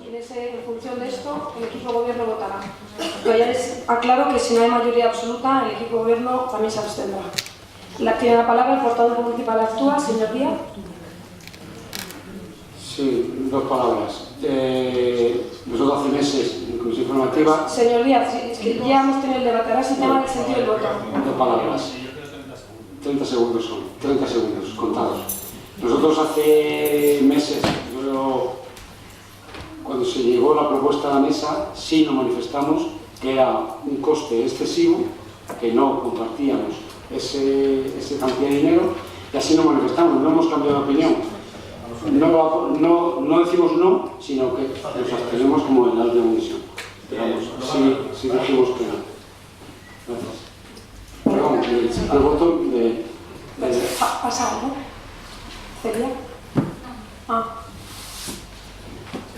y en función de esto el equipo de gobierno votará. Pero ya les aclaro que si no hay mayoría absoluta, el equipo de gobierno también se abstendrá. Tiene la palabra el portavoz municipal actual, señor Díaz. Sí, dos palabras. Nosotros hace meses, en comisión informativa... Señor Díaz, es que ya hemos tenido el debate, ahora se llama el sentido del voto. Dos palabras. 30 segundos son, 30 segundos contados. Nosotros hace meses, cuando se llegó la propuesta a la mesa, sí nos manifestamos que era un coste excesivo, que no compartíamos ese cantidad de dinero, y así nos manifestamos, no hemos cambiado de opinión. No decimos no, sino que nos abstenemos como en la última comisión. Digamos, sí decimos que no. Gracias. Perdón, el voto de... Pasar, ¿no? ¿Sería?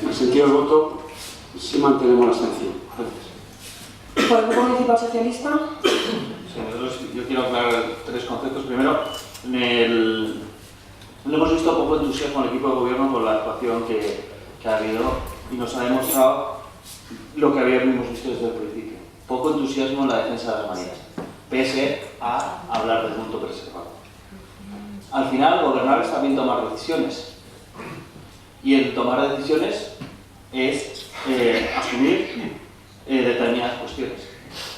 En el sentido del voto, sí mantenemos la abstención. Gracias. ¿Por el Grupo Municipal Socialista? Sí, yo quiero aclarar tres conceptos. Primero, no hemos visto poco entusiasmo al equipo de gobierno por la actuación que ha habido y nos ha demostrado lo que habíamos visto desde el principio. Poco entusiasmo en la defensa de las manías, pese a hablar del mundo preservado. Al final, gobernar es también tomar decisiones. Y el tomar decisiones es asumir determinadas cuestiones.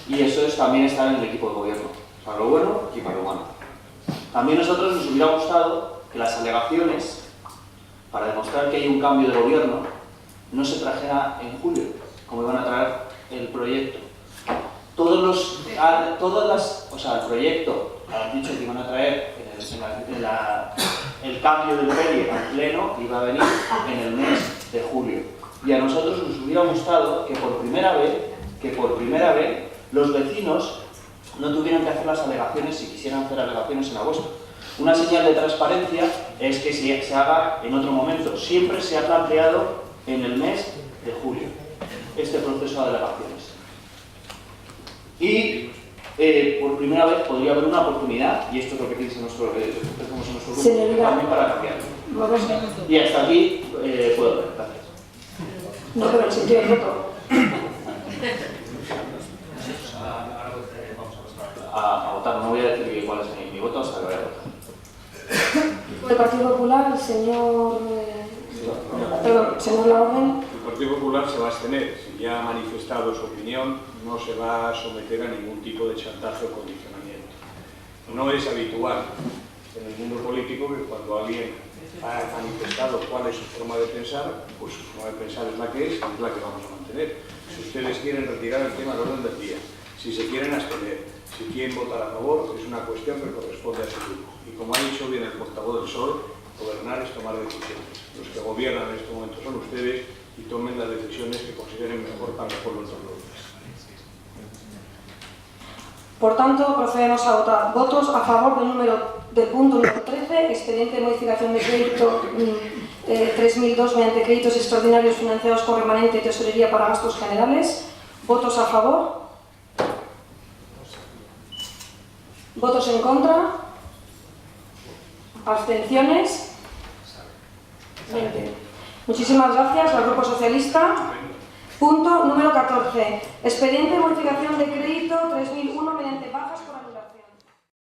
Y eso es también estar en el equipo de gobierno, para lo bueno y para lo malo. También a nosotros nos hubiera gustado que las alegaciones, para demostrar que hay un cambio de gobierno, no se trajera en julio, como iban a traer el proyecto. El proyecto, han dicho que iban a traer el cambio del PERI al pleno, iba a venir en el mes de julio. Y a nosotros nos hubiera gustado que por primera vez los vecinos no tuvieran que hacer las alegaciones si quisieran hacer alegaciones en agosto. Una señal de transparencia es que se haga en otro momento. Siempre se ha planteado en el mes de julio este proceso de alegaciones. Y por primera vez podría haber una oportunidad, y esto es lo que piensa nuestro grupo, también para cambiarlo. Y hasta aquí puedo ver. Gracias. No, pero el sentido del voto. A votar, no voy a decir cuál es mi voto hasta que vaya a votar. Por el Partido Popular, el señor... señor Laorden. El Partido Popular se va a abstener. Si ya ha manifestado su opinión, no se va a someter a ningún tipo de chantaje o condicionamiento. No es habitual en el mundo político que cuando alguien ha manifestado cuál es su forma de pensar, pues su forma de pensar es la que es y es la que vamos a mantener. Si ustedes quieren retirar el tema del orden del día, si se quieren abstener, si quieren votar a favor, es una cuestión que corresponde a su grupo. Y como ha dicho bien el portavoz del PSOE, gobernar es tomar decisiones. Los que gobiernan en este momento son ustedes y tomen las decisiones que consideren mejor para el pueblo de los locales. Por tanto, procedemos a votar. Votos a favor del punto número 13, expediente de modificación de crédito 3002 mediante créditos extraordinarios financiados con remanente y tesorería para gastos generales. ¿Votos a favor? ¿Votos en contra? ¿Abstenciones? 20. Muchísimas gracias al Grupo Socialista. Punto número 14. Expediente de modificación de crédito 3001 mediante bajas